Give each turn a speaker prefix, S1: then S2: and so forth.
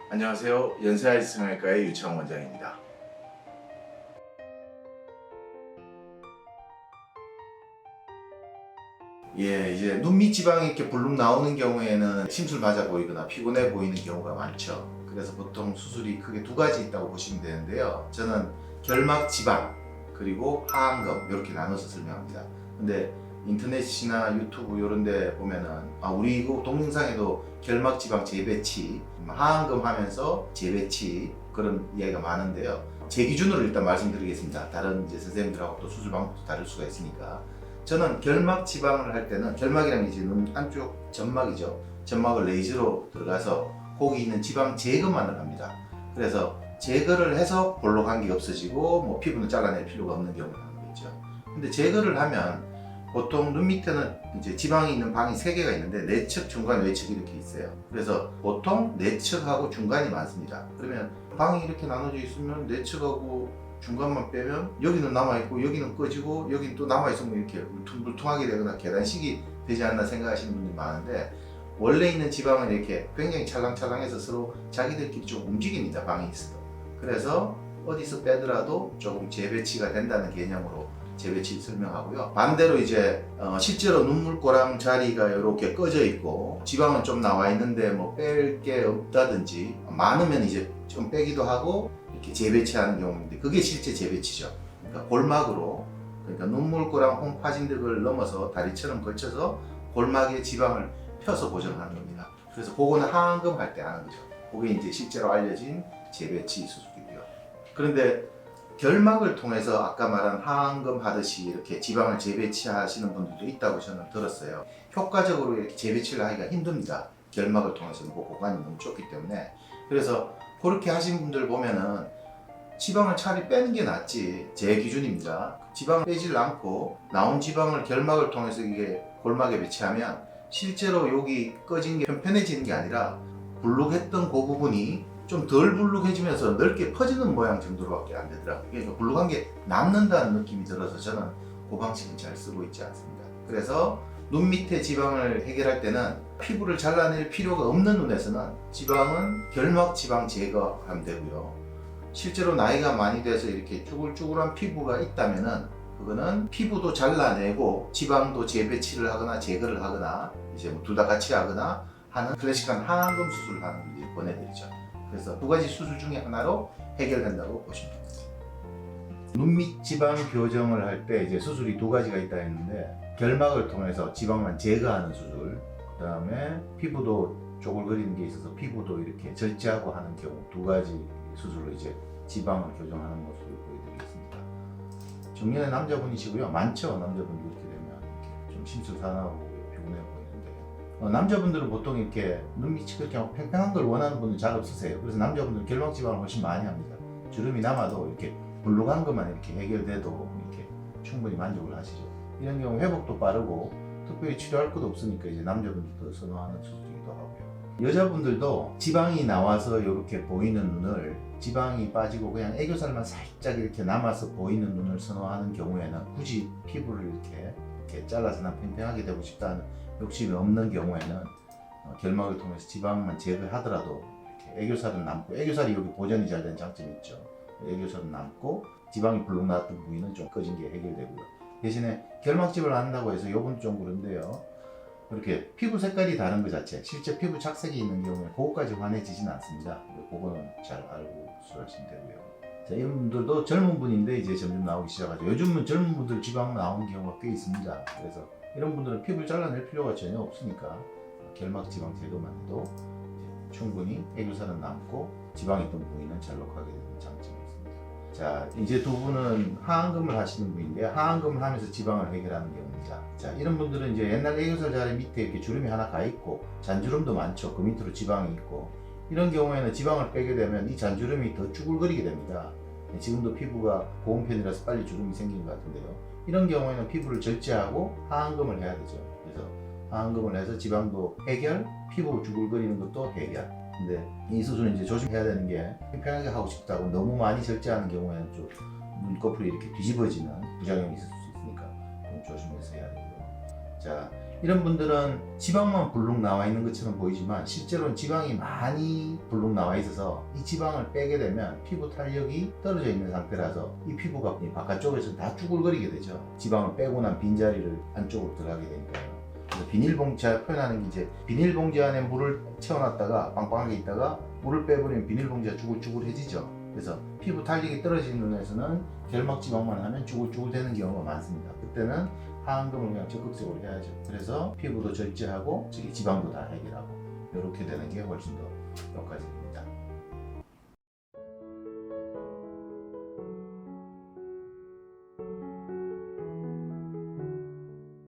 S1: 안녕하세요. 연세아이스 성형외과의 유창 원장입니다. 이제 눈 밑 지방이 이렇게 불룩 나오는 경우에는 심술 맞아 보이거나 피곤해 보이는 경우가 많죠. 그래서 보통 수술이 크게 두 가지 있다고 보시면 되는데요. 저는 결막 지방 그리고 하안검 이렇게 나눠서 설명합니다. 근데 인터넷이나 유튜브 이런 데 보면은 우리 그 동영상에도 결막 지방 재배치, 하안검 하면서 재배치 그런 이야기가 많은데요. 제 기준으로 일단 말씀드리겠습니다. 다른 이제 선생님들하고 또 수술 방법도 다를 수가 있으니까. 저는 결막 지방을 할 때는 결막이라는 게 이제 눈 안쪽 점막이죠. 점막을 레이저로 들어가서 거기 있는 지방 제거만을 합니다. 그래서 제거를 해서 볼록한 게 없어지고 뭐 피부는 잘라낼 필요가 없는 경우가 있죠. 근데 제거를 하면 보통 눈 밑에는 이제 지방이 있는 방이 3개가 있는데 내측, 중간, 외측 이렇게 있어요. 그래서 보통 내측하고 중간이 많습니다. 그러면 방이 이렇게 나눠져 있으면 내측하고 중간만 빼면 여기는 남아있고 여기는 꺼지고 여기는 또 남아있으면 이렇게 울퉁불퉁하게 되거나 계단식이 되지 않나 생각하시는 분들이 많은데, 원래 있는 지방은 이렇게 굉장히 찰랑찰랑해서 서로 자기들끼리 좀 움직입니다. 방에 있어도. 그래서 어디서 빼더라도 조금 재배치가 된다는 개념으로 재배치 설명하고요. 반대로 이제 실제로 눈물꼬랑 자리가 이렇게 꺼져 있고 지방은 좀 나와 있는데 뭐 뺄 게 없다든지 많으면 이제 좀 빼기도 하고 이렇게 재배치하는 경우인데, 그게 실제 재배치죠. 그러니까 골막으로, 그러니까 눈물꼬랑 홍파진득을 넘어서 다리처럼 걸쳐서 골막에 지방을 펴서 고정하는 겁니다. 그래서 그거는 하안검 할 때 하는 거죠. 그게 이제 실제로 알려진 재배치 수술이고요. 그런데 결막을 통해서 아까 말한 하안검 하듯이 이렇게 지방을 재배치하시는 분들도 있다고 저는 들었어요. 효과적으로 이렇게 재배치를 하기가 힘듭니다. 결막을 통해서는 그 공간이 너무 좁기 때문에. 그래서 그렇게 하신 분들 보면은 지방을 차라리 빼는 게 낫지, 제 기준입니다. 지방을 빼질 않고 나온 지방을 결막을 통해서 이게 골막에 배치하면 실제로 여기 꺼진 게 편편해지는 게 아니라 불룩했던 그 부분이 좀 덜 불룩해지면서 넓게 퍼지는 모양 정도로밖에 안 되더라고요. 그러니까 불룩한 게 남는다는 느낌이 들어서 저는 그 방식은 잘 쓰고 있지 않습니다. 그래서 눈 밑에 지방을 해결할 때는 피부를 잘라낼 필요가 없는 눈에서는 지방은 결막 지방 제거하면 되고요. 실제로 나이가 많이 돼서 이렇게 쭈글쭈글한 피부가 있다면은 그거는 피부도 잘라내고 지방도 재배치를 하거나 제거를 하거나 이제 뭐 둘 다 같이 하거나 하는 클래식한 하안검 수술을 하는 분들이 권해드리죠. 그래서 두 가지 수술 중에 하나로 해결된다고 보시면 됩니다. 눈밑 지방 교정을 할 때 이제 수술이 두 가지가 있다 했는데, 결막을 통해서 지방만 제거하는 수술, 그 다음에 피부도 쪼글거리는 게 있어서 피부도 이렇게 절제하고 하는 경우, 두 가지 수술로 이제 지방을 교정하는 모습을 보여드리겠습니다. 중년의 남자분이시고요. 많죠, 남자분들 이렇게 되면 이렇게 좀 심술산하고 피곤해 보이는데, 남자분들은 보통 이렇게 눈밑이 그렇게 팽팽한 걸 원하는 분은 잘 없으세요. 그래서 남자분들은 결막 지방을 훨씬 많이 합니다. 주름이 남아도 이렇게 불룩한 것만 이렇게 해결돼도 이렇게 충분히 만족을 하시죠. 이런 경우 회복도 빠르고 특별히 치료할 것도 없으니까 이제 남자분들도 선호하는 수술이기도 하고요. 여자분들도 지방이 나와서 이렇게 보이는 눈을, 지방이 빠지고 그냥 애교살만 살짝 이렇게 남아서 보이는 눈을 선호하는 경우에는 굳이 피부를 이렇게 잘라서 난 팽팽하게 되고 싶다는 욕심이 없는 경우에는 결막을 통해서 지방만 제거하더라도 이렇게 애교살은 남고, 애교살이 여기 보존이 잘 된 장점이 있죠. 애교살은 남고 지방이 불룩 나왔던 부위는 좀 꺼진 게 해결되고요. 대신에 결막집을 한다고 해서 요건 좀 그런데요, 이렇게 피부 색깔이 다른 것 자체, 실제 피부 착색이 있는 경우에 그것까지 환해지진 않습니다. 그거는 잘 알고 수술하시면 되고요. 자, 이런 분들도 젊은 분인데 이제 점점 나오기 시작하죠. 요즘은 젊은 분들 지방 나오는 경우가 꽤 있습니다. 그래서 이런 분들은 피부를 잘라낼 필요가 전혀 없으니까 결막 지방 제거만 해도 충분히 애교살은 남고 지방 있던 부위는 잘록하게 되는 장점이 있습니다. 자, 이제 두 분은 하안검을 하시는 분인데요. 하안검을 하면서 지방을 해결하는 경우입니다. 자, 이런 분들은 이제 옛날 애교살 자리 밑에 이렇게 주름이 하나 가 있고 잔주름도 많죠. 그 밑으로 지방이 있고, 이런 경우에는 지방을 빼게 되면 이 잔주름이 더 쭈글거리게 됩니다. 지금도 피부가 고운 편이라서 빨리 주름이 생기는 것 같은데요. 이런 경우에는 피부를 절제하고 하안검을 해야 되죠. 그래서 하안검을 해서 지방도 해결, 피부 쭈글거리는 것도 해결. 근데 이 수술은 이제 조심해야 되는 게, 편하게 하고 싶다고 너무 많이 절제하는 경우에는 좀 눈꺼풀이 이렇게 뒤집어지는 부작용이 있을 수 있으니까 좀 조심해서 해야 되고요. 자, 이런 분들은 지방만 불룩 나와 있는 것처럼 보이지만 실제로는 지방이 많이 불룩 나와 있어서 이 지방을 빼게 되면 피부 탄력이 떨어져 있는 상태라서 이 피부가 이 바깥쪽에서 다 쭈글거리게 되죠. 지방을 빼고 난 빈자리를 안쪽으로 들어가게 되니까요. 그래서 비닐봉지를 표현하는 게 이제 비닐봉지 안에 물을 채워놨다가 빵빵하게 있다가 물을 빼버리면 비닐봉지가 쭈글쭈글해지죠. 그래서 피부 탄력이 떨어지는 눈에서는 결막 지방만 하면 쭈글쭈글 되는 경우가 많습니다. 그때는 하안금을 그냥 적극적으로 해야죠. 그래서 피부도 절제하고 지방도 다 해결하고 이렇게 되는 게 훨씬 더 효과적입니다.